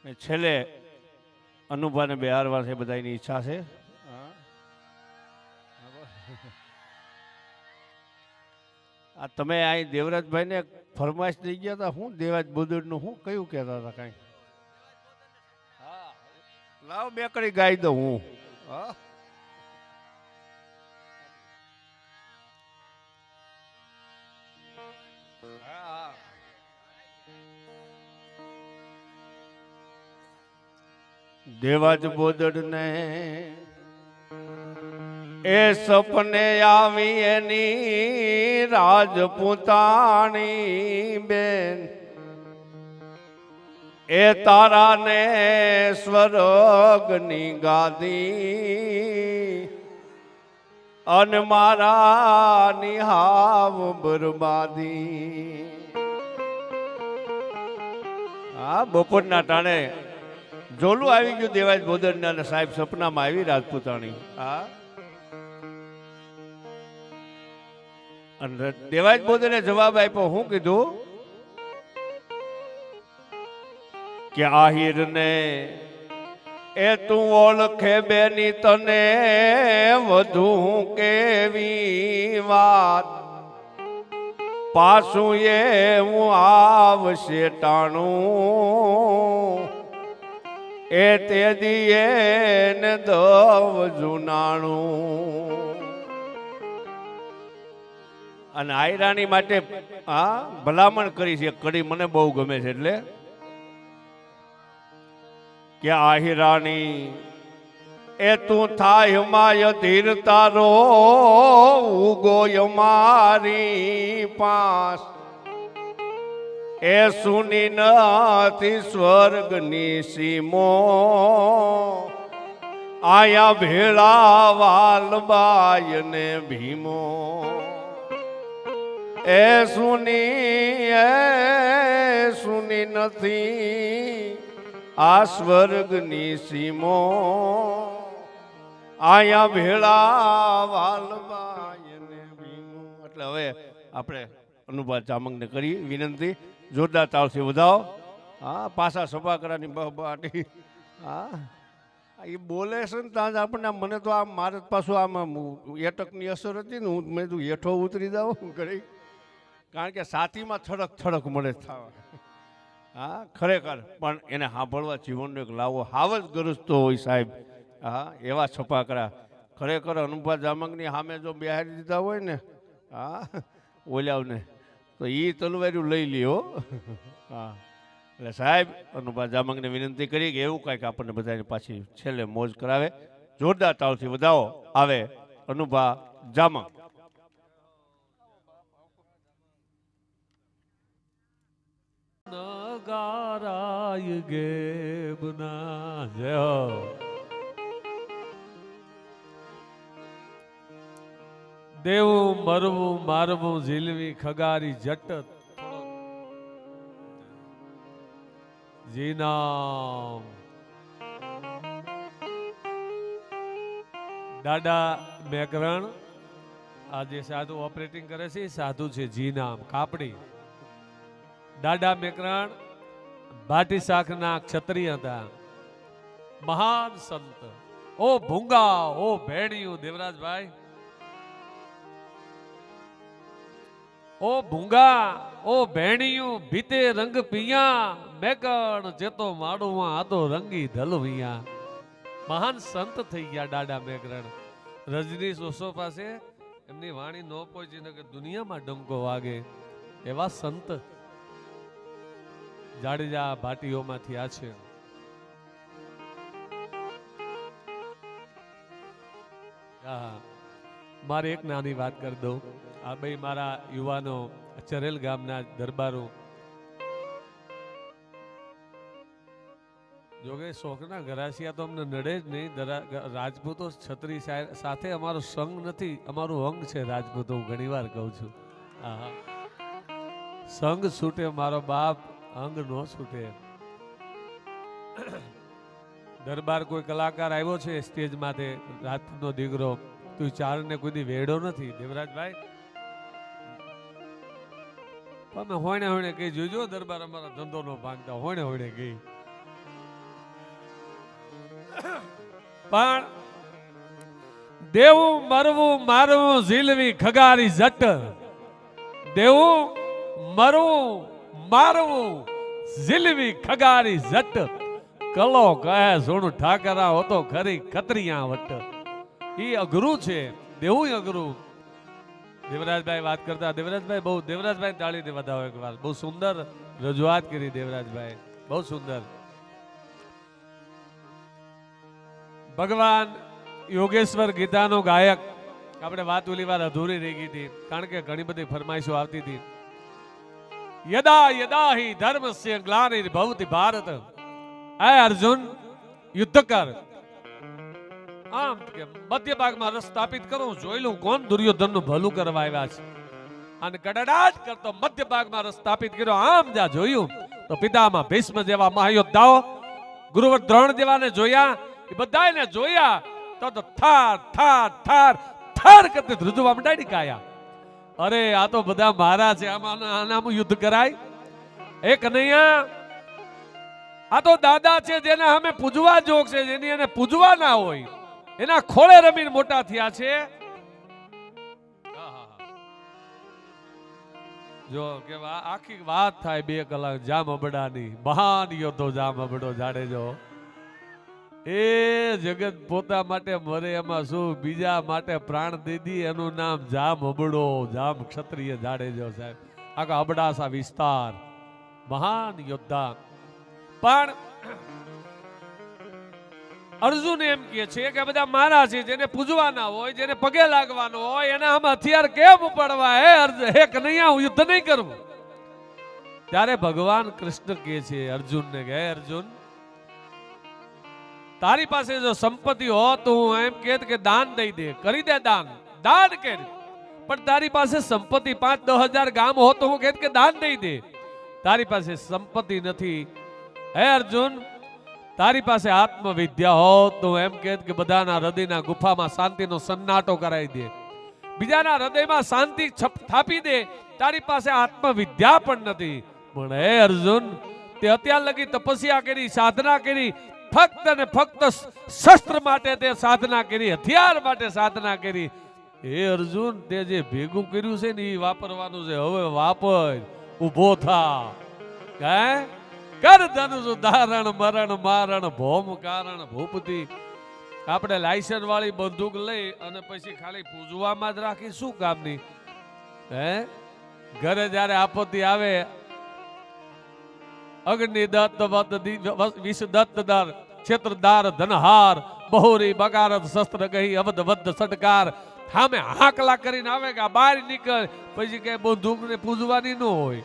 છેલ્લે અનુભાને બિહારવા છે, બધાની ઈચ્છા છે. આ તમે અહીં દેવરાજભાઈ ને ફરમાઈશ દઈ ગયા હતા, હું દેવાજ બોદર નું હું કયું કહેતા હતા કઈ? લાવ બે કડી ગાઈ દઉં હું. હા દેવાજ બોદર ને એ સપને આવી એની રાજપૂતાણી બેન, એ તારા ને સ્વર્ગની ગાદી અને મારા નિહાવ બરબાદી. હા બપોરના ટાણે જોલું આવી ગયું દેવાજ બોદરના સાહેબ સપનામાં આવી રાજપૂતાણી. હા અને દેવાજ બોદરે જવાબ આપ્યો, હું કીધું કે આહિર ને એ તું ઓળખે બેની તને વધુ કેવી વાત, પાછું એ હું આવશે ટાણું એ તે દીએ ને દવ જુનાણું. અને આયરાની માટે હા ભલામણ કરી છે, કડી મને બહુ ગમે છે. એટલે કે આહિરાની એ તું થાય માય ધીર તારો ઉગો મારી પાસ, એ સુની નથી સ્વર્ગની સીમો આયા ભેળા વાલબાય ને ભીમો. એ સુની નથી આ સ્વર્ગની સીમો આયા ભેળા વાલબાય ને ભીમો. એટલે હવે આપણે અનુભા ચામંગને કરી વિનંતી, જોરદાર તાળથી વધાવો. હા પાછા સભાકરાની બહબાટી. હા એ બોલે છે ને ત્યાં જ આપણને મને તો આમ મારે પાછું આમ એટકની અસર હતી ને, હું મેં તું હેઠો ઉતરી જાઉં કરી, કારણ કે સાથીમાં થડક થડક મળે થવા. હા ખરેખર પણ એને સાંભળવા જીવનનો એક લાવો હાવ જ ગરજતો હોય સાહેબ. હા એવા છપાકરા ખરેખર અનુભા જામંગની સામે જો બિહારી દીધા હોય ને, હા ઓલાવને તો એ તલવાર્યું લઈ લ્યો. હા એટલે સાહેબ અનુભા જામંગને વિનંતી કરી કે એવું કાંઈક આપણને બધાને પાછી છેલ્લે મોજ કરાવે. જોરદાર તાળથી વધાવો. આવે અનુભા જામંગ. નગારાય ગેબના જય દેવું મરવું મારવું ઝીલવી ખગારી જટ જીનામ. દાદા મેકરણ આ જે સાધુ ઓપરેટિંગ કરે છે સાધુ છે જીનામ કાપડી. દાદા મેકરણ ભાટી શાખના ક્ષત્રિય હતા, મહાન સંત. ઓ ભૂંગા ઓ ભેણિયું દેવરાજભાઈ, ઓ ભૂંગા ઓ ભેણિયું ભીતે રંગ પિયા, મેકણ જેતો માડુમાં આતો રંગી ધલવિયા. મહાન સંત થઈ ગયા દાદા મેકરણ. રજની સોસો પાસે એમની વાણી ન પહોંચી ને કે દુનિયામાં ડંકો વાગે એવા સંત જાડેજા ભાટીઓમાંથી આ છે. મારે એક નાની વાત કરી દઉં. આ બે મારા યુવાનો ચરેલ ગામના દરબારો, જોકે શોખના ગરાસિયા તો અમને નડે જ નહીં. રાજપૂતો છત્રી સાથે અમારો સંગ નથી, અમારું અંગ છે રાજપૂતો. હું ઘણી વાર કહું છું સંગ છૂટે મારો બાપ, અંગ નો છૂટે. દરબાર કોઈ કલાકાર આવ્યો છે સ્ટેજ માથે, રાજપૂતનો દીકરો, તું ચારને કોઈ દી વેડો નથી દેવરાજભાઈ. તમે હોણે હોણે કઈ જોજો દરબાર અમારા ધંધો નો ભાંગતા, હોણે હોણે ગઈ. પણ દેવું મરવું મારવું ઝીલવી ખગારી જટ, દેવું મરવું મારવું ઝીલવી ખગારી જટ, કલો કહે સોનું ઠાકરા હોતો ખરી ખતરિયા વટ. ઈ અઘરું છે, દેવું અઘરું. દેવરાજભાઈ વાત કરતા, દેવરાજભાઈ બહુ, દેવરાજભાઈ તાળીને વધાવો એક વાર. બહુ સુંદર રજૂઆત કરી દેવરાજભાઈ, બહુ સુંદર. ભગવાન યોગેશ્વર ગીતાનો ગાયક, આપણે વાત ઓલી વાર અધૂરી રહી ગઈ હતી કારણ કે ઘણી બધી ફરમાઈશો આવતી હતી. યદા યદા હિ ધર્મસ્ય ગ્લાનિર્ભવતિ ભારત, હે અર્જુન યુદ્ધ કર. આમ કે મધ્ય ભાગમાં રસ સ્થાપિત કરું, જોઈ લઉં કોણ દુર્યોધન નું ભલું કરવા આવ્યા છે. અને ગડડાટ કરતો મધ્ય ભાગમાં રસ સ્થાપિત કર્યો. આમ જા જોયું તો પિતામાં ભીષ્મ જેવા મહાયોદ્ધાઓ, ગુરુવર દ્રોણ જેવાને જોયા, એ બધાને જોયા તો થાર થાર થાર થાર કરતે ધ્રુજવા મંડાડી કાયા. અરે આ તો બધા મારા છે, આમાં યુદ્ધ કરાય? એક નૈયા આ તો દાદા છે જેને અમે પૂજવા જોગ છે, જેની એને પૂજવા ના હોય એના ખોળે રમીને મોટા થયા છે. જો કે આખી વાત થાય 2 કલાક જામ અબડાની. મહાન યોદ્ધો જામ અબડો જાડેજો, એ જગત પોતા માટે મરે એમાં શું, બીજા માટે પ્રાણ દીધી, એનું નામ જામ અબડો, જામ ક્ષત્રિય જાડેજો સાહેબ. આખા અબડાસા વિસ્તાર, મહાન યોદ્ધા. પણ અર્જુન એમ કહે છે કે બધા મારા છે, જેને પૂજવાના હોય, જેને પગે લાગવાનો હોય, એના આમ હથિયાર કેમ ઉપડવા? હે કનૈયા, હું યુદ્ધ નહીં કરું. ત્યારે ભગવાન કૃષ્ણ કહે છે અર્જુનને કે અર્જુન, તારી પાસે જો સંપત્તિ હો તો હું એમ કહેત કે દાન દઈ દે, કરી દે દાન, દાન કર. પણ તારી પાસે સંપત્તિ 5-10 હજાર ગામ હો તો હું કહેત કે દાન દઈ દે. તારી પાસે સંપત્તિ નથી. હે અર્જુન, તારી પાસે આત્મવિદ્યા હો તો એમ કહેત કે બધાના હૃદયના ગુફામાં શાંતિનો સન્નાટો કરાવી દે, બીજાના હૃદયમાં શાંતિ સ્થાપી દે. તારી પાસે આત્મવિદ્યા પણ નથી. પણ હે અર્જુન, તે અત્યાર લગી તપસ્યા કરી, સાધના કરી, ફક્ત ને ફક્ત શસ્ત્ર માટે તે સાધના કરી, હથિયાર માટે સાધના કરી. હે અર્જુન, તે જે ભેગું કર્યું છે ને એ વાપરવાનું છે. હવે વાપર, ઉભો થા. હે કર ધનુષ ધારણ મરણ મારણ ભૌમ કારણ ભૂપતિ. આપણે લાયસન્સ વાળી બંદૂક લઈ અને પછી ખાલી પૂજવામાં જ રાખી શું કામની? હે ઘરે જયારે આપત્તિ આવે, અગ્નિ દત્ત વિષ દત્તદાર ક્ષેત્રદાર ધનહાર બહોરી બગારત શસ્ત્ર ગહી અવધ વધ સટકાર, સામે હાકલા કરીને આવે કે બહાર નીકળ, પછી કઈ બંદૂક ને પૂજવાની ન હોય.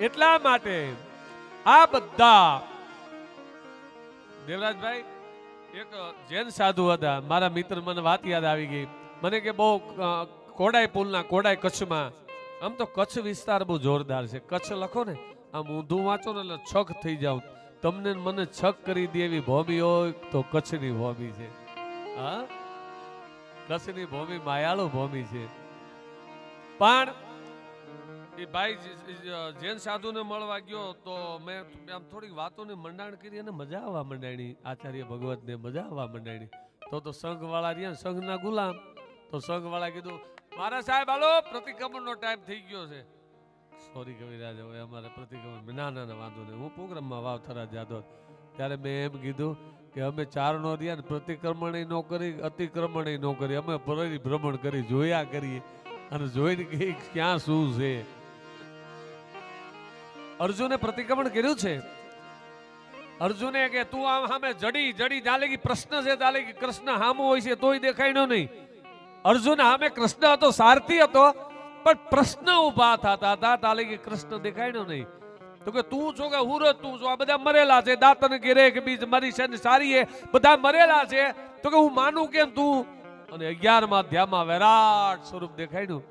એટલા માટે આ બધા દેવરાજભાઈ, એક જૈન સાધુ હતા, મારા મિત્ર, મને વાત યાદ આવી ગઈ. મને કે બહુ કોડાઈ પુલના કોડાઈ કચ્છમાં, આમ તો કચ્છ વિસ્તાર બહુ જોરદાર છે. કચ્છ લખો ને આમ ઊંધું વાંચો ને એટલે છક થઈ જાવ. તમને મને છક કરી દે એવી ભૂમિ હોય તો કચ્છની ભૂમિ છે. હા, કચ્છની ભૂમિ માયાળુ ભૂમિ છે. પણ એ ભાઈ જૈન સાધુને મળવા ગયો તો મેં આમ થોડીક વાતોની મંડાણ કરી અને મજા આવવા મંડાણી. આચાર્ય ભગવતને મજા આવવા મંડાણી. તો સંઘ વાળા રહ્યા, સંઘના ગુલામ. તો સંઘ વાળા કીધું, મારા સાહેબ હાલો, પ્રતિક્રમણનો ટાઈમ થઈ ગયો છે. સોરી કવિરાજ, હવે અમારે પ્રતિક્રમણ. ના ના વાંધો નહીં, હું પ્રોગ્રામમાં વાવ થરા જાદો. ત્યારે મેં એમ કીધું કે અમે 4 નો રહ્યા ને પ્રતિક્રમણ ન કરી, અતિક્રમણ ન કરી, અમે પરિભ્રમણ કરી, જોયા કરીએ અને જોઈને કે ક્યાં શું છે. અર્જુને પ્રતિક્રમણ કર્યું છે. અર્જુને કે તું આમ સામે જડી જડી ચાલે, પ્રશ્ન છે ચાલે, કૃષ્ણ સામો હોય છે તોય દેખાય નહીં. અર્જુન સામે કૃષ્ણ હતો, સારથી હતો, પણ પ્રશ્ન ઉભા થતા હતા તાલે કે કૃષ્ણ દેખાય નહીં. તો કે તું છો કે હું તું છો? આ બધા મરેલા છે, દાંતન ઘેરે કે બીજ મારી છે સારી એ બધા મરેલા છે. તો કે હું માનું કેમ તું? અને 11મા અધ્યાયમાં વિરાટ સ્વરૂપ દેખાડ્યું.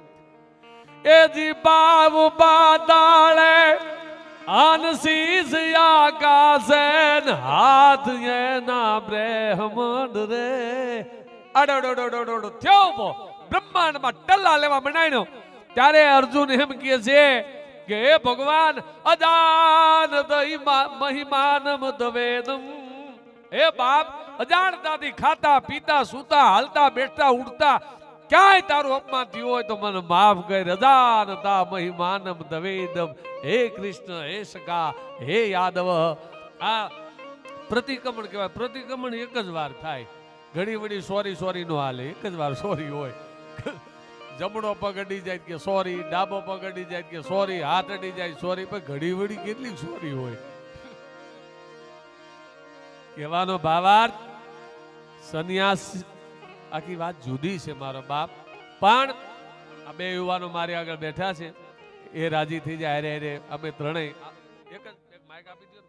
એ જી બાવ બાદાળે આનસીસ આકાશન હાથ એના બ્રહ્માંડ રે અડડડડડડ થયો બ્રહ્માંડમાં ટલ્લા લેવા મંડાયો. ત્યારે અર્જુન એમ કહે છે કે હે ભગવાન, અદાન મહિમાનમ દવેદમ એ બાપ અજાણતાથી ખાતા પીતા સૂતા હાલતા બેઠતા ઉડતા ક્યાંય તારું અપમાન થયું હોય તો મને માફ કર. અજાનતા મહિમાનમ દવેદમ. હે કૃષ્ણ, હે સખા, હે યાદવ. આ પ્રતિક્રમણ કહેવાય. પ્રતિક્રમણ એક જ વાર થાય. ઘડી વડી સોરી નો હાલે. એક જ વાર સોરી હોય. જમણો પગ અડી જાય કે સોરી, ડાબો પગ અડી જાય કે સોરી, હાથ અડી જાય સોરી, પણ ઘડી વડી કેટલી સોરી હોય. કહેવાનો ભાવાર્થ સંન્યાસ આખી વાત જુદી છે મારો બાપ. પણ આ બે યુવાનો મારી આગળ બેઠા છે એ રાજી થઈ જાય. અરે અરે અમે ત્રણેય એક માઇક આપી દો.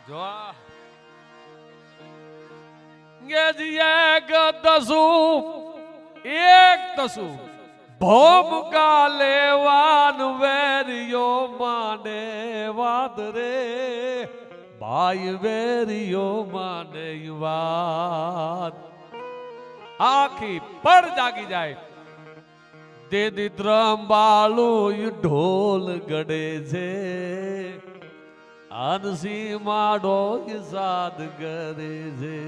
જો એક તસુ ભોમકા લેવાન વેરિયો માને વાદ રે ભાઈ વેરિયો માને વાત. આખી પર જાગી જાય. દેદી ત્રંબાળું ઢોલ ગડે છે આનસી માડો સાદ કરે છે.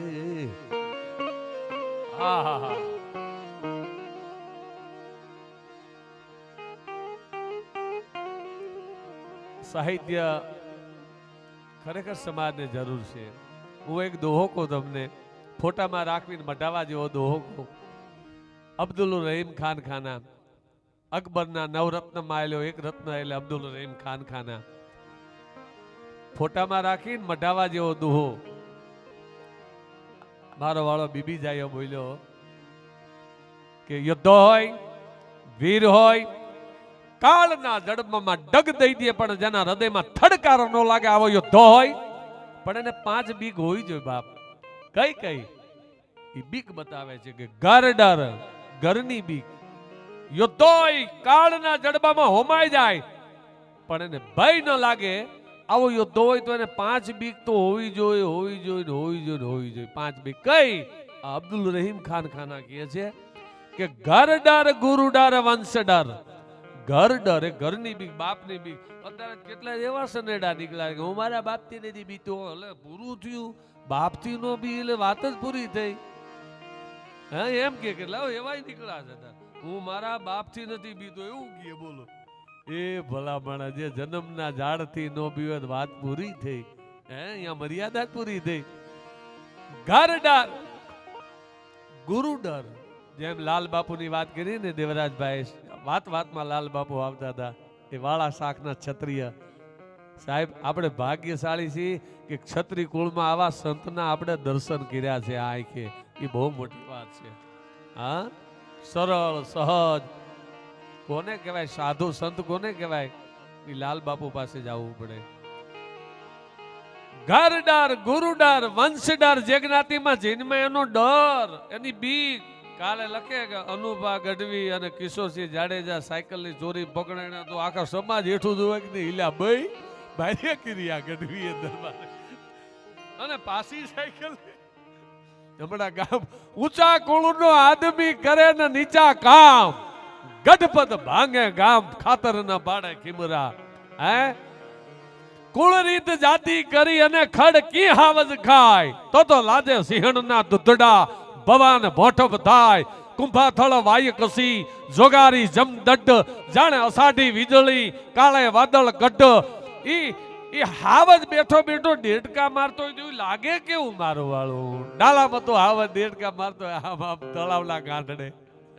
આહા સાહિત્ય ખરેખર સમાજને જરૂર છે. હું એક દોહો કહું તમને, ફોટામાં રાખવીને મટાવા જેવો દોહો કહું. અબ્દુલ રહીમ ખાન ખાના, અકબરના નવરત્ન માયલો એક રત્ન એટલે અબ્દુલ રહીમ ખાન ખાના. ફોટામાં રાખીને મટાવા જેવો દોહો. મારો વાળો બીબી જાય બોલ્યો કે યુદ્ધ હોય, વીર હોય, કાળના જડમાં ડગ દઈ દે પણ જેના હૃદયમાં થડકારો ન લાગે આવો યુદ્ધ હોય. પણ એને 5 બીક હોવી જોઈએ બાપ. કઈ કઈ એ બીક બતાવે છે કે ઘર ડર, ઘરની બીક. યુદ્ધ હોય, કાળના જડબામાં હોમાઈ જાય પણ એને ભય ન લાગે આવો યુદ્ધ હોય તો એને 5 બીક તો હોવી જોઈએ, હોવી જોઈએ, હોવી જોઈએ, હોવી જોઈએ. 5 બીક કઈ? અબ્દુલ રહીમ ખાન ખાના કહે છે કે ઘર ડર, ગુરુ ડર, વંશ ડર. ઘર ડર, ઘરની બીક, બાપની બીક. અત્યારે કેટલા એવા સનેડા નીકળ્યા કે હું મારા બાપથી નથી બીતો. એટલે પૂરું થયું, બાપથી નો બી એટલે વાત જ પૂરી થઈ. હા એમ કે કેટલા એવા નીકળ્યા છે. હું મારા બાપથી નથી બીતો એવું કહે. બોલો એ ભલા માણસ જે જન્મના ઝાડથી નો બીવે વાત પૂરી થઈ. હે અહીંયા મર્યાદા પૂરી થઈ. ઘર ડર, ગુરુ ડર. જેમ લાલ બાપુની વાત કરી ને દેવરાજભાઈ, વાતમાં લાલ બાપુ આવતા હતા એ વાળા શાખના ક્ષત્રિય સાહેબ. આપણે ભાગ્યશાળી છીએ કે ક્ષત્રિય કુળમાં આવા સંતના આપણે દર્શન કર્યા છે. આ આંખે એ બહુ મોટી વાત છે. હા, સરળ સહજ કોને કહેવાય? સાધુ સંત કોને કહેવાય? એ લાલ બાપુ પાસે જવું પડે. ઘર ડર, ગુરુ ડર, વંશ ડર. જે જ્ઞાતિમાં જન્મે એનો ડર, એની બીક. કાલે લખે કે અનુભા ગઢવી અને કિશોરસિંહ જાડેજા સાયકલની ચોરી પકડાઈને તો આખા સમાજ હેઠું જોવે કે હિલ્યા ભાઈ બારે કર્યા ગઢવીએ દરબાર અને પાછી સાયકલ. હમણાં ગામ ઊંચા કુળનો આદમી કરે ને નીચા કામ, ગઢપત ભાંગે ગામ ખાતર ના બાળે ખીમરા. હે કુળ રીત જાતિ કરી અને ખડ કી હાવજ ખાય તો લાજે સિંહણ ના દુધડા ભવાન ભોઠપ થાય. કુંભાથળ વાય કસી જોગારી જમ દડ જાણે અષાઢી વીજળી કાળે વાદળ ગઢ. ઈ હાવજ બેઠો બેઠો દેડકા મારતો હોય લાગે કેવું મારું વાળું. ડાલામાં તો હાવજ દેડકા મારતો આમ આમ તળાવના ગાંઠડે.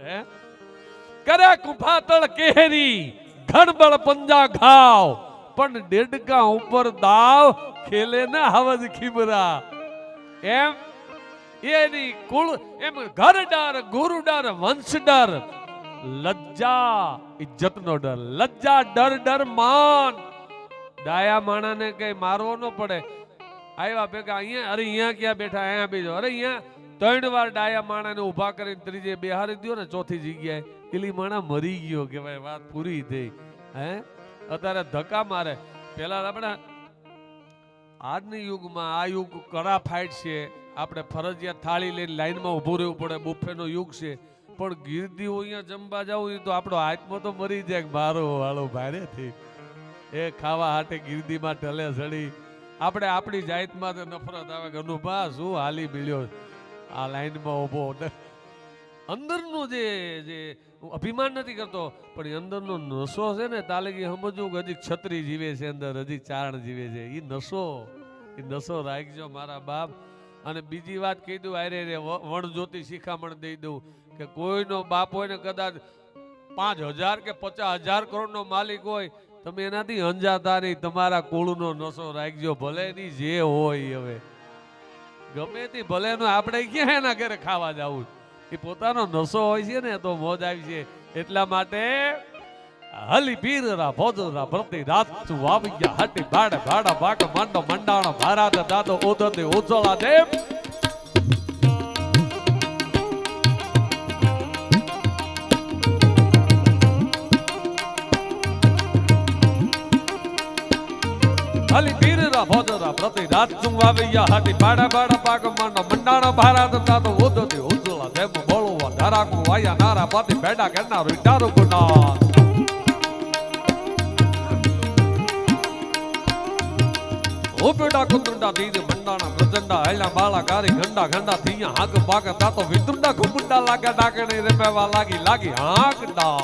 હે કરે કુંભાથળ કેહરી ઘણબળ પંજા ઘાવ પણ દેડકા ઉપર દાવ ખેલે ને હાવજ ખીમરા. એમ એની કુળ એમ ઘર ડર, ગુરુ ડર, વંશ ડર, લજ્જા ઇજ્જત નો ડર. લજ્જા ડર ડર માન. ડાયા માણાને કઈ મારવો ન પડે. આવ્યા ભેગા અહીંયા, અરે અહીંયા ક્યાં બેઠા, અહીંયા બેજો. અરે અહીંયા 3 વાર ડાયા માણાને ઉભા કરીને ત્રીજે બેહારી દો ને ચોથી જગ્યાએ પેલી માણા મરી ગયો કહેવાય. વાત પૂરી થઈ. હે અત્યારે ધક્કા મારે. પેલા આપણે આજની યુગમાં આ યુગ કડા ફાઇટ છે. આપણે ફરજિયાત થાળી લઈને લાઈનમાં ઊભું રહેવું પડે. બુફેનો યુગ છે. પણ ગીરદી અહીંયા જમવા જવું તો આપણો હાથમાં તો મરી જાય મારો વાળો ભારે થઈ. એ ખાવા હાટે ગીરદીમાં ઢલે ચડી આપણે આપણી જાતમાં તો નફરત આવે કે અનુભા શું હાલી મળ્યો આ લાઈનમાં ઊભો અંદરનું જે અભિમાન નથી કરતો પણ એ અંદરનો નશો છે ને તાલગી સમજવું કે હજી છત્રી જીવે છે અંદર હજી ચારણ જીવે છે એ નશો રાખજો મારા બાપ. અને બીજી વાત કહી દઉં આરે રે વણ જ્યોતિ શિખામણ દઈ દઉં કે કોઈનો બાપ હોય ને કદાચ 5,000 કે 50,000 કરોડનો માલિક હોય તમે એનાથી અંજાતા નહીં. તમારા કુળનો નશો રાખજો ભલે ની જે હોય હવે ગમે તે ભલે નો આપણે ક્યાં એના ઘરે ખાવા જવું એ પોતાનો નશો હોય છે ને તો મોજ આવી છે. એટલા માટે હલી પીરરા ભોજરા પ્રતિ રાત તું આવી ગયા હટી ભાડે ભાડા ભાગ મંડો મંડાણો ભારાત દાદો ઓદતે ઉજળા દેવ હલી પીરરા ભોજરા પ્રતિ રાત તું આવી ગયા હટી ભાડા ભાડા ભાગ મંડો મંડાણો ભારાત દાદો ઓદતે ઉજળા દેવ બોલવા ધારાકુ વાયા નારા પાતી ભેડા કેના રૂટારો ગુના ઓપેડા કુંડા દીદ મંડાણા પ્રચંડા હેલા બાળા કારી ગંડા ગંડા થીયા હાક બાક તાતો વિદુંડા ઘુમુંડા લાગા ડાકણે રેમેવા લાગી હાકડા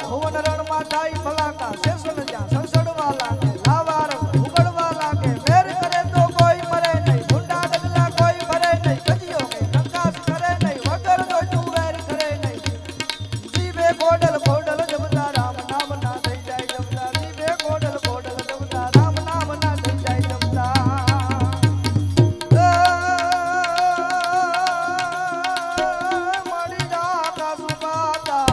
ભુવન રણમાં થાય ફલાકા શેષન જ્યાં સંસડવા લાગે લાવાર ઉગડવા લાગે વેર કરે તો કોઈ મરે નહીં મુંડા ડગલા કોઈ ભરે નહીં કજિયો કે કંકાસ કરે નહીં વગર તો તું વેર કરે નહીં જીવે ગોડલ ગોડલ જમતા રામ નામ ના થઈ જાય જમતા જીવે ગોડલ ગોડલ જમતા રામ નામ ના થઈ જાય જમતા મળી જા કાસુબાતા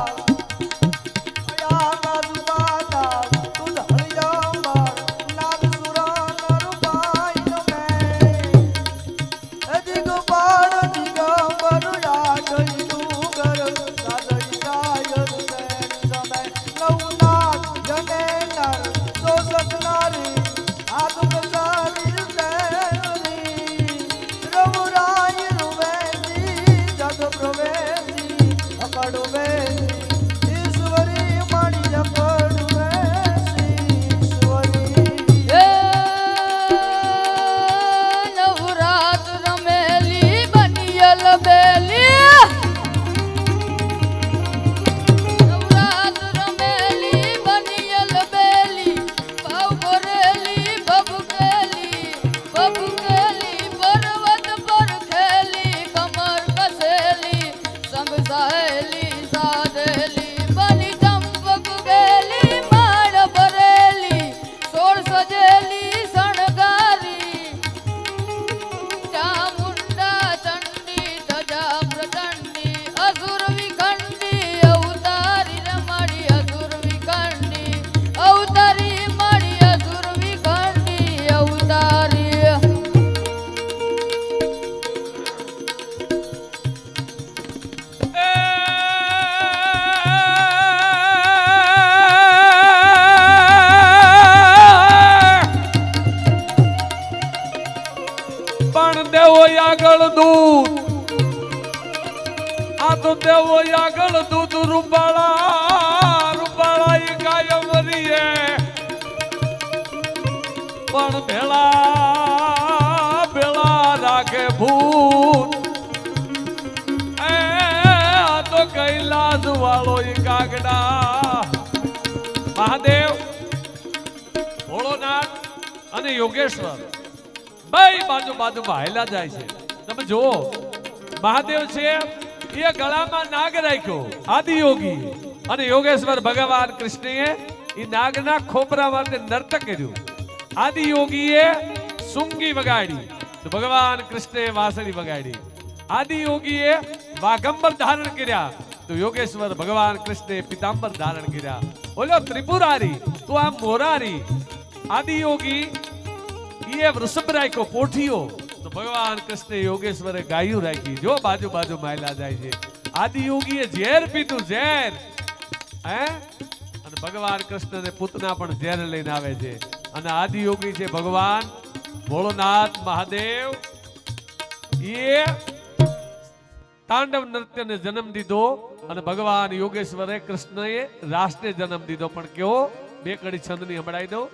તો દેવો આગળ દૂધ રૂપાળા રૂપાળા ઈ કાયમ રીએ પણ ભેળા ભેળા રાખે ભૂત એ આ તો કૈલાસ વાળો ઈ કાગડા મહાદેવ ભોળોનાથ અને યોગેશ્વર બે બાજુમાં હાલ્યા જાય છે તમે જુઓ મહાદેવ છે એ ગળામાં નાગ રાખ્યો આદિયોગી અને યોગેશ્વર ભગવાન કૃષ્ણએ એ નાગના ખોપરા માટે નર્તક કર્યું આદિયોગીએ સુંગી વગાડી તો ભગવાન કૃષ્ણએ વાંસળી વગાડી આદિયોગીએ વાઘંબર ધારણ કર્યા તો યોગેશ્વર ભગવાન કૃષ્ણએ પીતાંબર ધારણ કર્યા બોલો ત્રિપુરારી તો આ મોરારી આદિયોગી એ વૃષભ રાખ્યો પોઠીઓ તો ભગવાન કૃષ્ણ યોગેશ્વરે ગાયું રાખી જો બાજુ માયલા જાય છે આદિયોગીએ ઝેર પીધું ઝેર હે અને ભગવાન કૃષ્ણને પૂતના પણ ઝેર લઈને આવે છે અને આદિયોગી છે ભગવાન ભોળોનાથ મહાદેવ એ તાંડવ નૃત્યને જન્મ દીધો અને ભગવાન યોગેશ્વરે કૃષ્ણએ રાસને જન્મ દીધો પણ કેવો બે કડી છંદની સંભળાઈ દો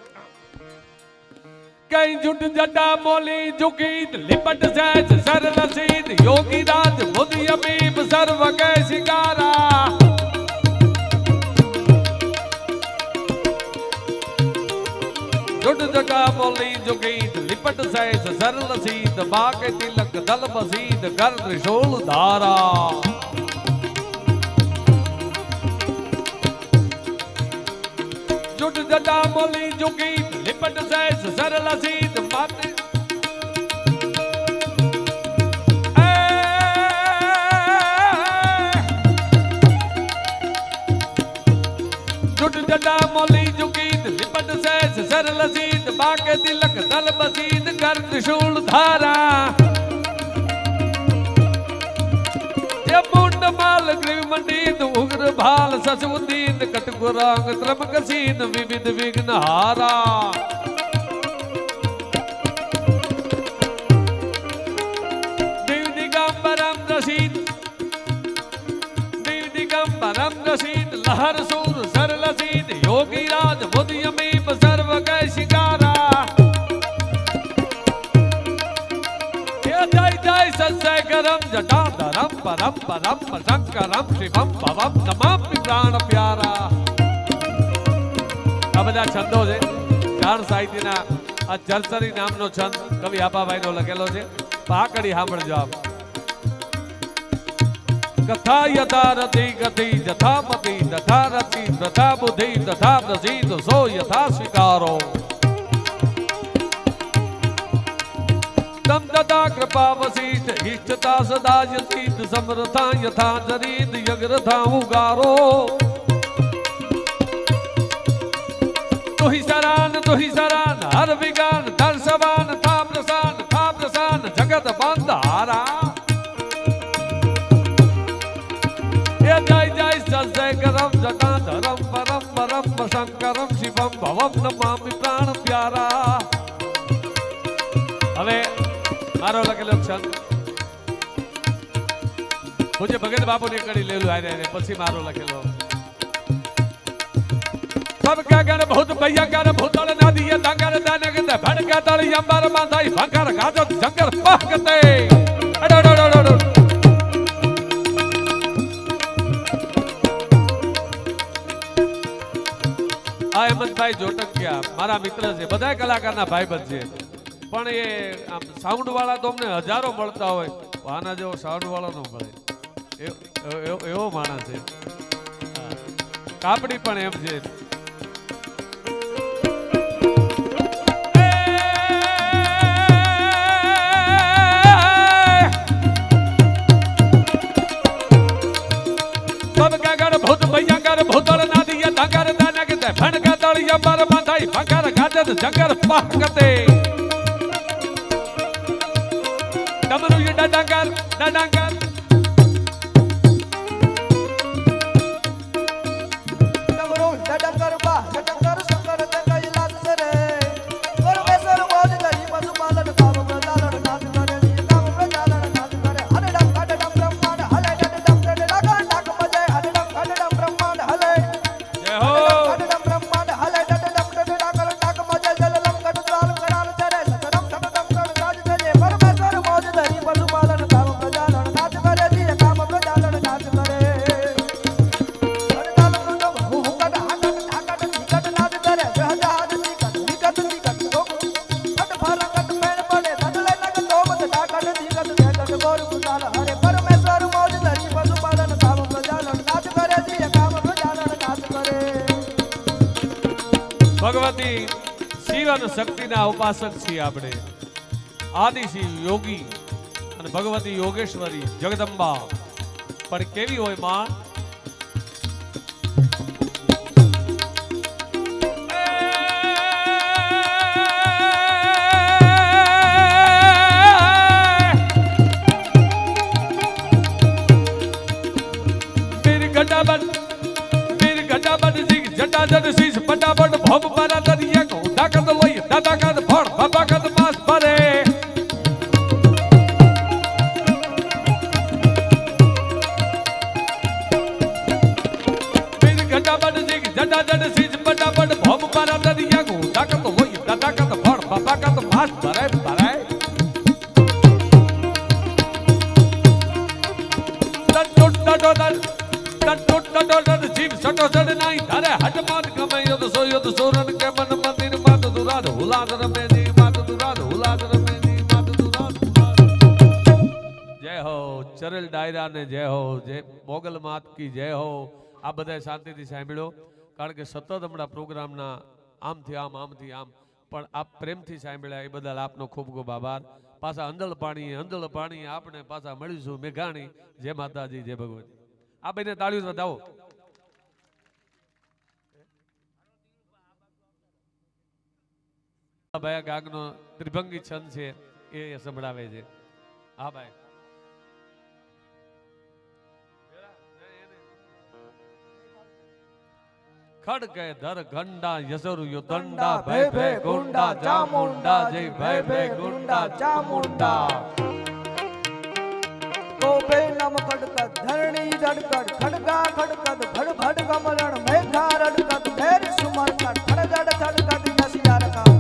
કઈ જુટ જટા મોલી ઝુકી લિપટ સહેજ સરલ સીધ યોગી રાજ બુદ્ધિ અમીબ સર્વ કે શિકારા જુટ જટા મોલી ઝુકી લિપટ સહેજ સરલ સીધ બાકે તિલક દલ બસીદ કર ત્રિશૂલ ધારા જુટ જટા મોલી ઝુકી लिपट सैस सरल सीत माते जुट जटा मोली जुकीत लिपट सैस सरल सीत बाके तिलक दल बसीत कर त्रिशूल धारा ये मुंड माल ग्रीव मंडीत उग्र भाल ससुदीन कटकुरांग त्रमक सीन विविध विघ्न हारा देव दिगंबरम रसीद लहर सूर सरल सीद योगी राज बुद्धि अमीब सर्व कै शिकारा जय जय सत्सय करम जटाधरम परम परम शंकरम शिवम भवम नमामि प्राण प्यारा આ બધા છંદો છે જાણ સાહિત્યના આ જરસરી નામનો છંદ કવિ આપાભાઈનો લખેલો છે પાકડી સાંભળજો આપ કથા યથા રતિ ગતિ જથામતિ તથા રતિ તથા બુદ્ધિ તથા પ્રસિદ્ધ સો યથા સ્વીકારો તમ તથા કૃપા વશિષ્ઠ ઇષ્ટતા સદા યસિત સમરથા યથા જરીત યગ્રથા ઉગારો तुहि सरान हर विगान धर सवान था प्रसान जगत बंधारा ये जय जय सजय करम जटा धरम परम परम शंकरम शिवम भवम नमामि प्राण प्यारा હવે મારો લખેલો છંદ પૂજ્ય ભગત બાપુ ને કડી લેલું આરે પછી મારો લખેલો सब क्या गण बहुत भैया गण भूतल नदी दंगर दानक दे भड़का तली अंबर मांधाई भंकर गाजत जंगर पहकते अडडडडड આ હેમંતભાઈ જોટકિયા મારા મિત્ર છે બધા કલાકારના ભાઈબંધ છે પણ એ આમ સાઉન્ડ વાળા તો અમને હજારો મળતા હોય આના જેવો સાઉન્ડ વાળો ન મળે એવો માણસ છે કાપડી પણ એમ છે भड़का तली अंबर मांधाई भंकर गाजत जंगर पहकते डमरू ये डडंगर डडंगर डमरू डडंगर बा डडंगर शंकर ते कैलाश रे परमेश्वर बोल गई पशुपालन काम प्रचालन नाथ करे काम प्रचालन नाथ करे हरे डम काट डम ब्रह्मांड हरे डम डम डम ભગવતી શિવ અને શક્તિના ઉપાસક છીએ આપણે. આદિશિવ યોગી અને ભગવતી યોગેશ્વરી જગદંબા પણ કેવી હોય માં? જટાજટ શીશ ફટાફટ ભમ મારા દરિયા કો તાકાત લોય તાકાત ફળ બાબાકાત માસ ભરે. પીર ઘટાબટ જીગ જટાજટ શીશ ફટાફટ ભમ મારા દરિયા કો તાકાત લોય તાકાત ફળ બાબાકાત માસ ભરે ભરે. જીવ સટો સડ નહીં તારે હટમાત ગમે યોદ સોયોદ સોરન કે મન મંદિર માત દુરાદ હુલાદ રમે જી માત દુરાદ હુલાદ રમે જી માત દુરાદ. જય હો ચરલ ડાયરા ને જય હો, જય મોગલ માત કી જય હો. આ બધાય શાંતિથી સાંભળ્યો કારણ કે સતત હમણાં પ્રોગ્રામના આમથી આમ પણ આપ પ્રેમથી સાંભળ્યા એ બદલ આપનો ખૂબ ખૂબ આભાર. પાછા અંદળ પાણી આપણે પાછા મળીશું મેઘાણી. જય માતાજી જય ભગવતી. આ બેને તાળીઓ વધાવો. ભાઈ ગાગનો ત્રિભંગી છંદ છે એ સંભળાવે છે. હા ભાઈ ખડકે ધર ગંડા યસરુ દંડા ભય ભય ગુંડા ચામુંડા જય ભય ભય ગુંડા ચામુંડા. કોપે નમ ખડકત ધરણી રડકત ખડગા ખડકત ભડ ભડ કમરણ મેઘા રડકત ભેર સુમરકત ખડગડ ખડકત યસિયા રકા.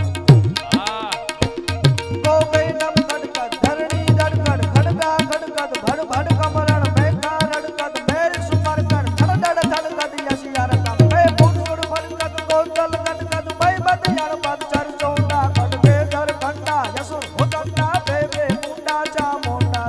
કોપે નમ ખડકત ધરણી રડકત ખડગા ખડકત ભડ ભડ કમરણ મેઘા રડકત ભેર સુમરકત ખડગડ ખડકત યસિયા રકા. બે પુરુષ ફરકત કોતલ ગડકત બે બદ યાર પદ ચર ચોંડા ખડગે ધર ઘંટા યસુ હોતંડા બે બે મુંડા ચામુંડા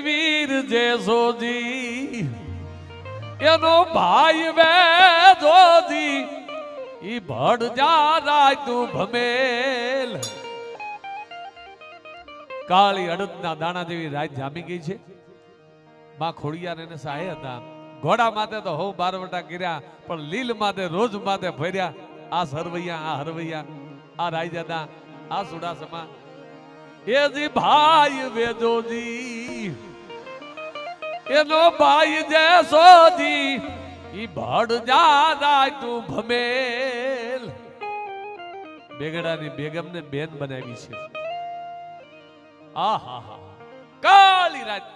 વીર જેસો જી એનો ભાઈ વેદોજી ઈ ભડ જા રાય તું ભમેલ. કાળી અડદના દાણા જેવી રાત જામી ગઈ છે. માં ખોડિયાર એને સહાય હતા. ઘોડા માથે તો હો બારવટા કર્યા પણ લીલ માથે રોજ માથે ફર્યા. આ હરવૈયા આ રાયજાદા આ સુડાસમા એ જી ભાઈ વેદોજી એનો ભાઈ જેસોજી ઈ ભડ જા રાય તું ભમેલ. બેગડાની બેગમ ને બેન બનાવી છે. આહા કાળી રાત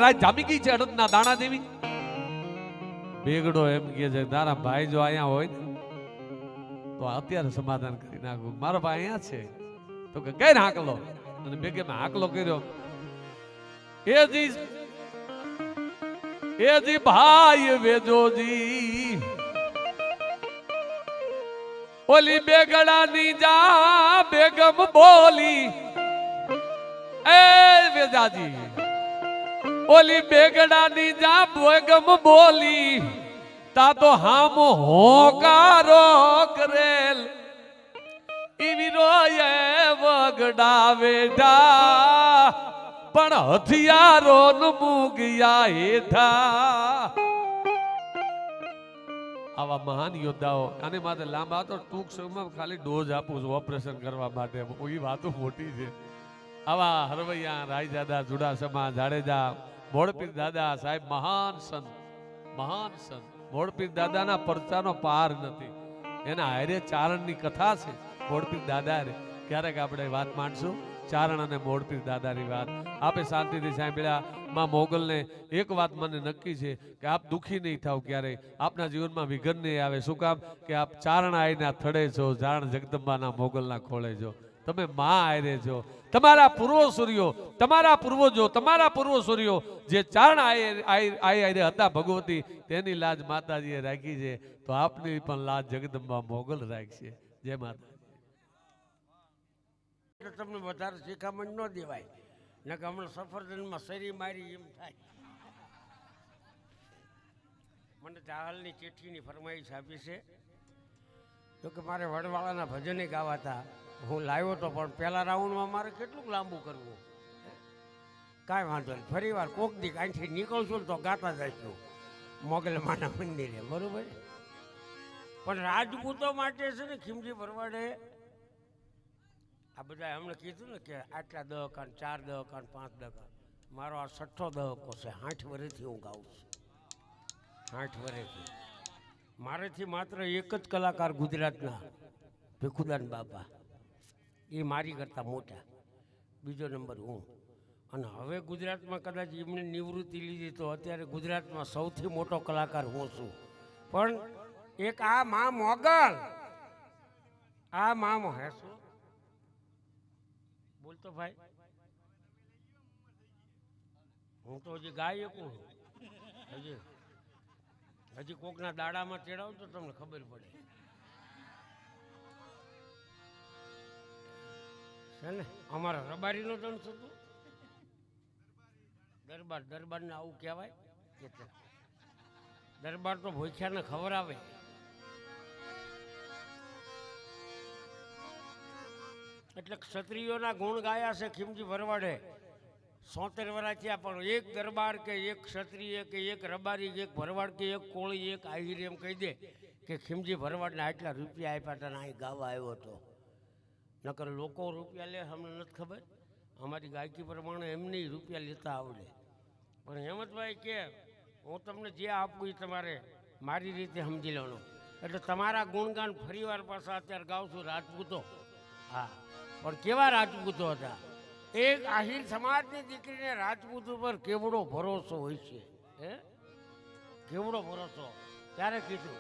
રાત જામી ગઈ છે અડદના દાણા જેવી. બેગડો એમ કે છે તારા ભાઈ જો અહીંયા હોય ને તો અત્યારે સમાધાન કરી નાખું. મારો ભાઈ અહીંયા છે તો કે ગઈ હાકલો અને બેગે મેં હાકલો કર્યો. એ જી ભાઈ વેદોજી ઓલી બેગડાની જા બેગમ બોલી. એ વેદાજી ઓલી બેગડાની જા બેગમ બોલી તા તો હામ હોકારો કરેલ. ઈવી રોયે વગડા વેઢા પણ હથિયારો ન મૂગ્યા હેઠા. આવા મહાન યોદ્ધાઓ આને માટે લાંબા તો ટૂંક સમયમાં ખાલી ડોઝ આપું છું ઓપરેશન કરવા માટે, એ વાતો મોટી છે. આવા હરવૈયા રાયજાદા ચુડાસમા જાડેજા મોડપીર દાદા સાહેબ મહાન સંત, મહાન સંત. મોડપીર દાદાના પરચાનો પાર નથી. એના હારે ચારણની કથા છે મોડપીર દાદા રે. ક્યારેક આપણે વાત માંડશું ચારણ અને મોડપીર દાદાની વાત. આપે શાંતિથી સાંભળ્યા. માં મોગલને એક વાત મને નક્કી છે કે આપ દુઃખી નહીં થાવ ક્યારેય, આપના જીવનમાં વિઘન નહીં આવે. શું કામ કે આપ ચારણ આઈના થડે છો, જાણ જગદંબાના મોગલના ખોળે છો. તમે માં આયરે છો. તમારા પૂર્વસૂરીઓ, તમારા પૂર્વજો, તમારા પૂર્વસૂરીઓ જે ચારણ આયરે હતા ભગવતી, તેની લાજ માતાજીએ રાખી છે, તો આપની પણ લાજ જગદંબા મોગલ રાખશે. જય માતા. તમને વધારે શિખામણ ન દેવાય ને કે હમણાં સફરજનમાં શરી મારી એમ થાય. મને ચાહલની ચિઠ્ઠીની ફરમાઈશ આપી છે તો કે મારે વડવાળાના ભજને ગાવા હતા. હું લાવ્યો તો પણ પહેલા રાઉન્ડમાં મારે કેટલું લાંબુ કરવું. કાંઈ વાંધો નહીં, ફરી વાર કોક દી અહીંથી નીકળશું તો ગાતા જઈશું મોગલમાના મંદિરે, બરોબર. પણ રાજપૂતો માટે છે ને ખીમજી ભરવાડે આ બધા એમણે કીધું ને કે આટલા દહકાન, 4 દહકાન, 5 દહકાન. મારો આ 6ઠ્ઠો દહકો છે. 60 વર્ષથી હું ગાઉં છું, 60 વર્ષથી. મારેથી માત્ર એક જ કલાકાર ગુજરાતના ભીખુદાન બાપા, એ મારી કરતાં મોટા. બીજો નંબર હું. અને હવે ગુજરાતમાં કદાચ એમને નિવૃત્તિ લીધી તો અત્યારે ગુજરાતમાં સૌથી મોટો કલાકાર હું છું. પણ એક આ મા મોગલ, આ મા હેશું બોલતો ભાઈ, હું તો હજી ગાય એકું હજી કોકના દાડામાં ચડાવું તો તમને ખબર પડે છે ને. અમારા રબારીનો દંડ થતું દરબાર, દરબારને આવું કહેવાય કે દરબાર તો ભૂખ્યાને ખવડાવે. એટલે ક્ષત્રિયોના ગુણ ગાયા છે ખીમજી ભરવાડે. 76 વર્ષ થયા પણ એક દરબાર કે એક ક્ષત્રિય કે એક રબારી કે એક ભરવાડ કે એક કોળી એક આહિર એમ કહી દે કે ખીમજી ભરવાડને આટલા રૂપિયા આપ્યા હતા ને અહીં ગાવા આવ્યો હતો. નકર લોકો રૂપિયા લે અમને નથી ખબર, અમારી ગાયકી પ્રમાણે એમને રૂપિયા લેતા આવડે. પણ હેમંતભાઈ કે હું તમને જે આપું એ તમારે મારી રીતે સમજી લેવાનું. એટલે તમારા ગુણગાન ફરીવાર પાછા અત્યારે ગાઉં છું. રાજપૂતો, હા, પણ કેવા રાજપૂતો હતા. એક આહિર સમાજની દીકરીને રાજપૂત ઉપર કેવડો ભરોસો હોય છે, હે, કેવડો ભરોસો. ત્યારે કીધું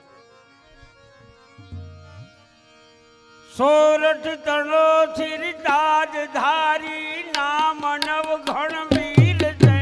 સોરઠ તણો થીર તાજ ધારી નામ નવ ઘણ વીર છે.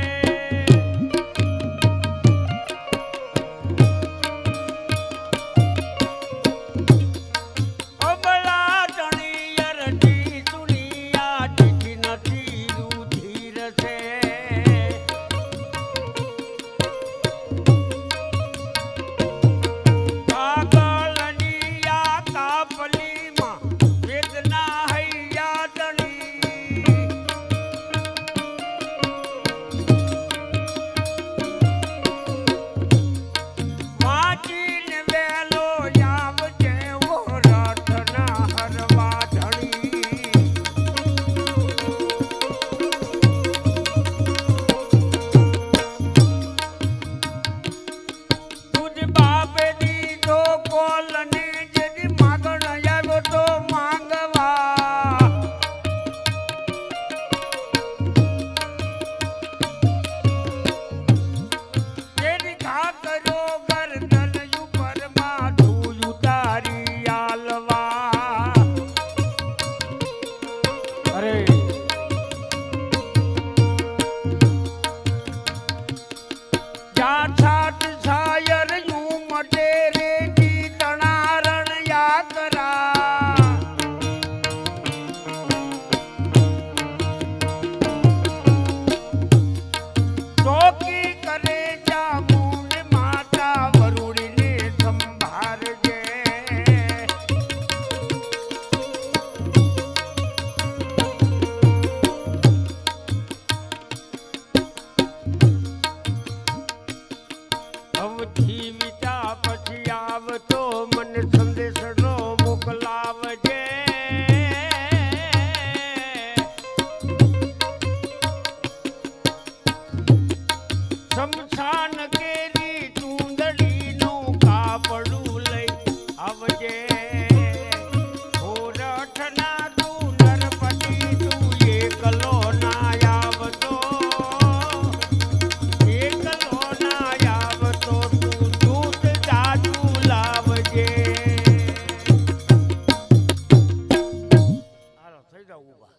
જાઓ ઊભા.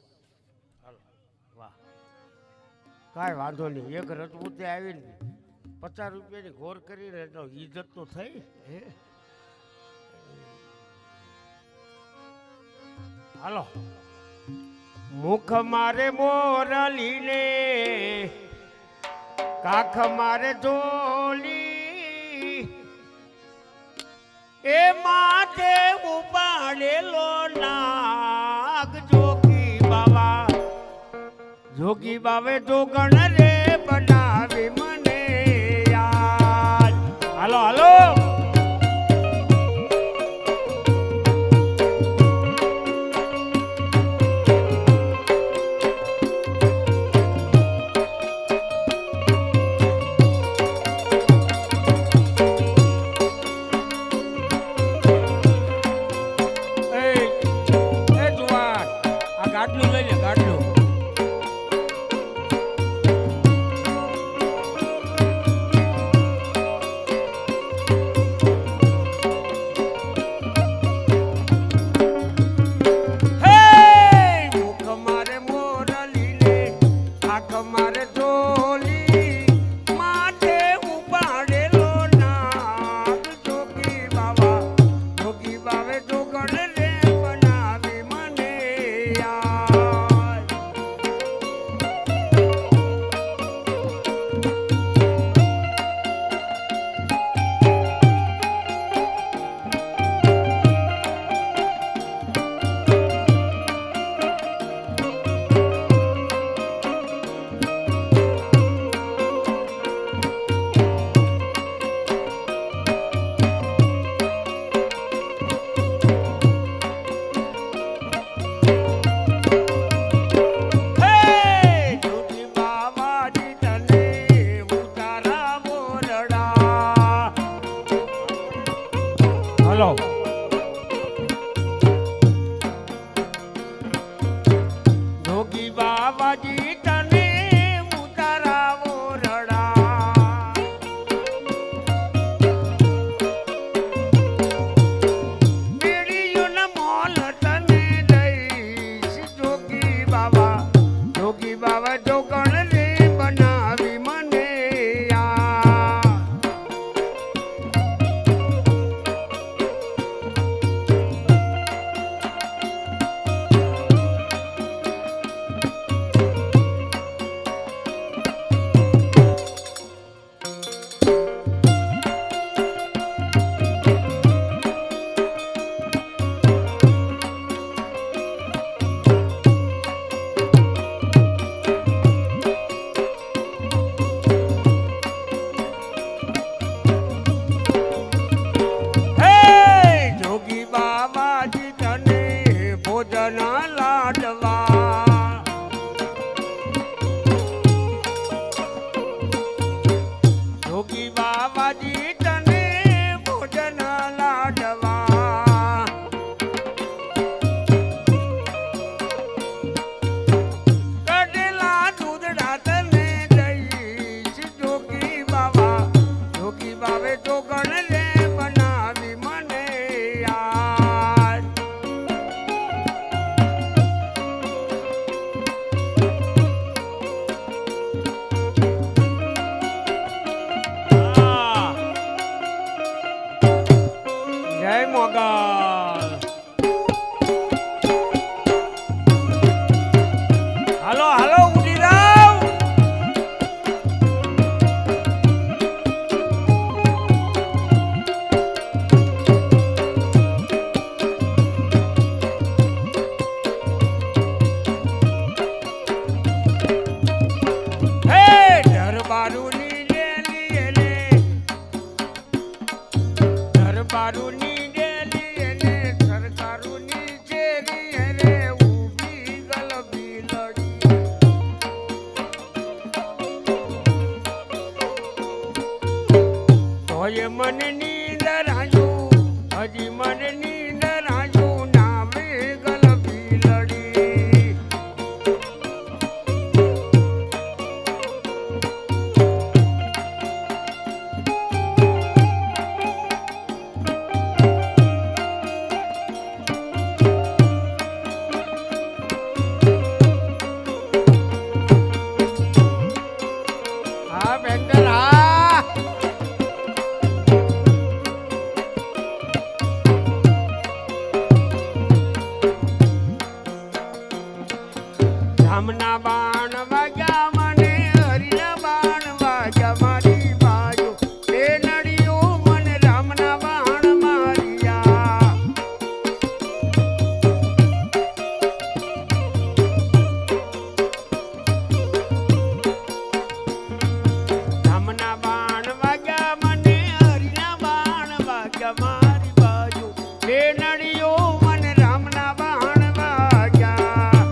હાલો વાહ, કાંઈ વાંધો નહીં. એક રજપૂતે આવીને 50 રૂપિયાની ઘોર કરીને તો ઇજ્જત તો થઈ. હે હાલો. મુખ મારે મોરલીને કાખ મારે ઢોલી એ માથે ઉપાડેલો નાગ જોગી બાવે જોગણ રે બનાવી મને યાદ. હાલો હાલો. ગાટલું લઈ લે, ગાટલું. મુખ મારે મોરલી ને આંખ મારે ઢોલી માથે ઉપાડેલો નાગ જોગી બાવે જોગણ રે બનાવી મને યાદ. જોગી બાબાજી તને ઉતારા બોરડા. હલો. જોગી બાબાજી તને ઉતારા બોરડા. મેળીઓના મોલ તને દઈશ જોગી બાવા જોગણ રે બનાવી મને યાદ. જોગી બાબાજી તને ભોજન લાડવા. જોગી બાબાજી તને ભોજન લાડવા. કડેલા દૂધડા તને દઈશ જોગી બાવે જોગણ રે બનાવી મને યાદ. જય મોગલ. હાલો હાલો ઉડી રાવ. દરબારુની ડેલી એને સરકારુની ચેરી એને ઊભી ગલબી લડી. તોય મને નીંદર આવ્યું, હજી મને નીંદર આવ્યું, નામે ગલબી લડી. રામના બાણ વાગ્યા મને હરિના બાણ વાગ્યા મારી બાજુ એ નડિયો મને રામના બાણ માર્યા રામના બાણ વાગ્યા મને હરિના બાણ વાગ્યા મારી બાજુ એ નડિયો મને રામના બાણ વાગ્યા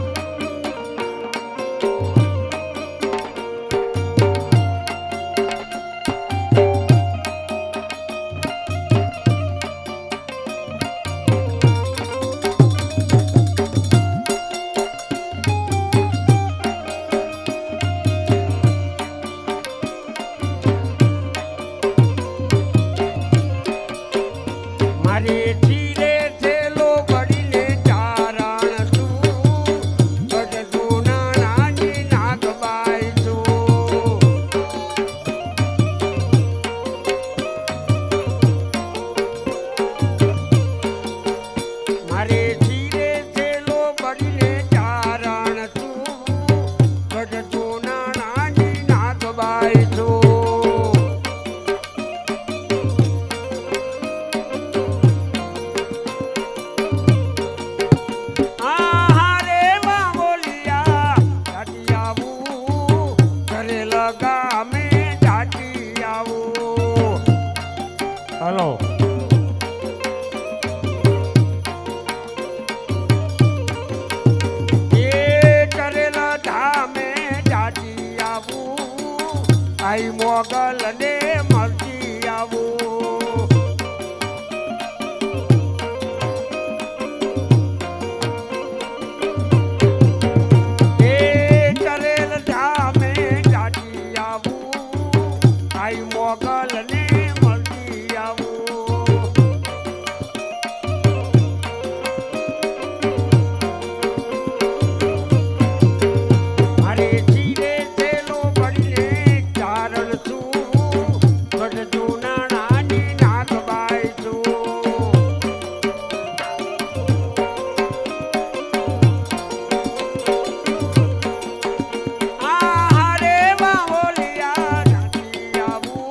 મારે ધીરે થેલો ભરીને ચારણ છું ગઢતું નાની નાગબાઈ છું મારે ધીરે થેલો ભરીને ચારણ છું ગઢતું નાની નાગબાઈ છું આહારે વાંગોલિયા દાટી આવું ઘરે લગામે દાટી આવું હલો એ કરેલા ધામે દાટી આવું આઈ મોગલ ને મળતી આવું એ કરેલ ધામે દાટી આવું આઈ મોગલ ને મળતી આવું મારે ધીરે થેલો ભરીને ચારણ છું ગઢતું નાની નાગબાઈ છું આહારે વાંગોલિયા દાટી આવું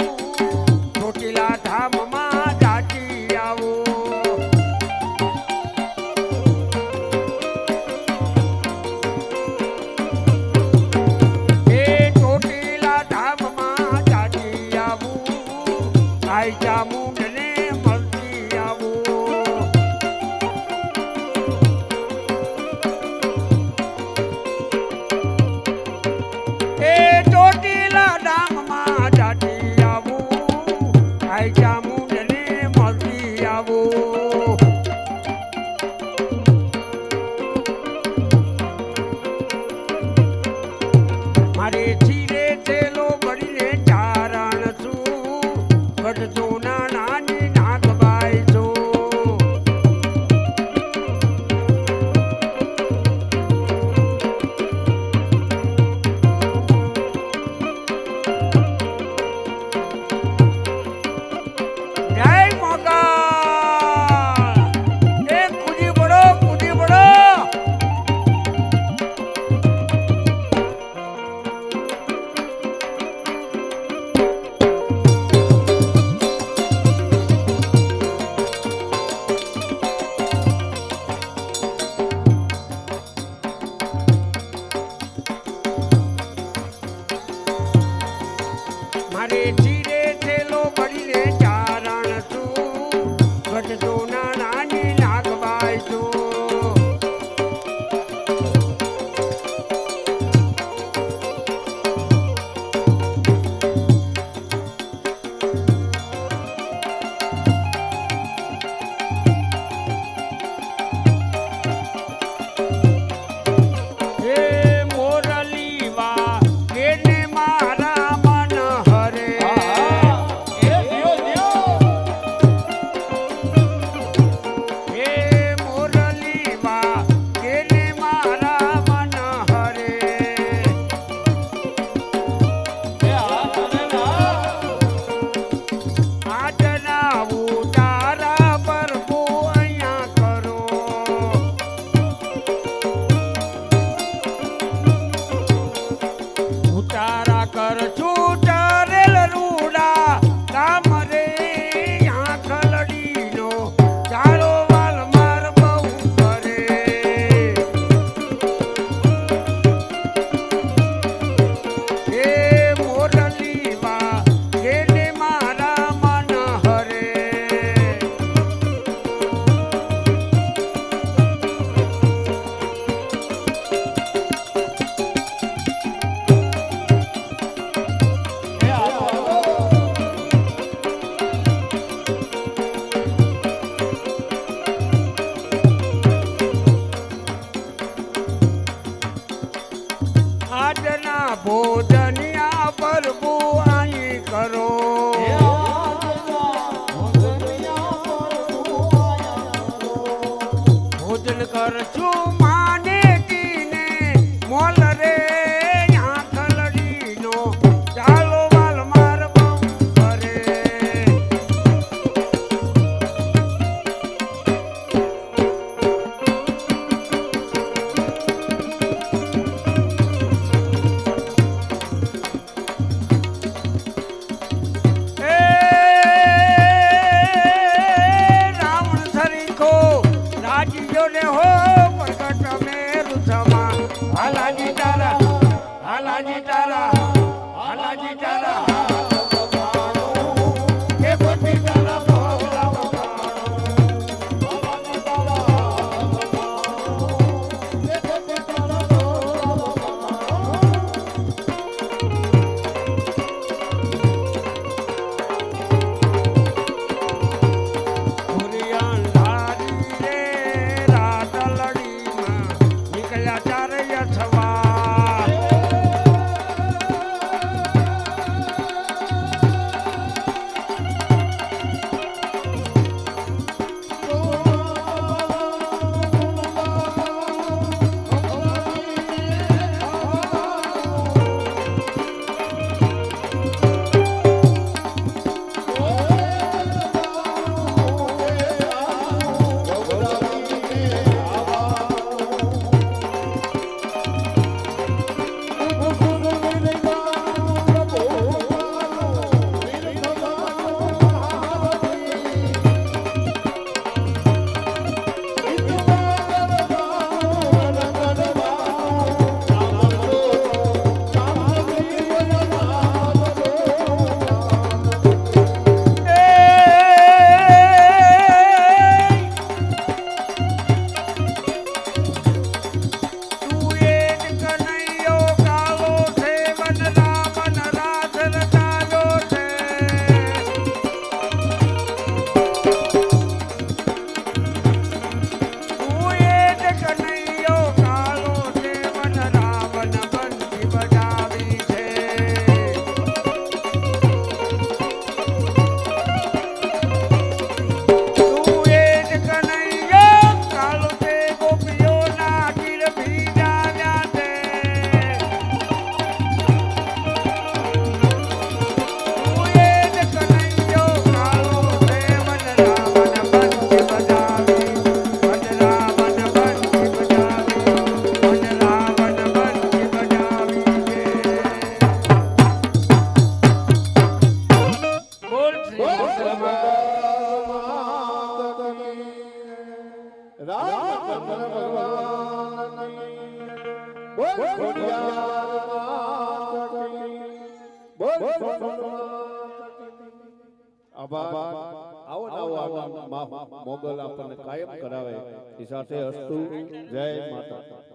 ચોટીલા ધામમાં દાટી આવું એ ચોટીલા ધામમાં દાટી આવું આઈ ચામુંડને મળતી આવું એ ચોટીલા ધામમાં દાટી આવું આઈ ચામુંડને મળતી આવું મારે ધીરે થેલો ભરીને ચારણ છું ગઢતું નાની નાગબાઈ છું જય મોગલ એ કૂદી પડો કૂદી પડો આજના ભોજનિયા પ્રભુ અહીં કરો ભોજન કરશું માને કીને મોલ રે આંખલડીનો ચાલો વાલ માર બમ કરે રાવણ સરીખો રાજીયો ને હો પ્રગટ મેરુ સમા હાલાજી તારા હાલાજી તારા હાલાજી તારા કે પોતી તારા ભોગલા મોગલ આપણને કાયમ કરાવે એ સાથે અસ્તુ જય માતા.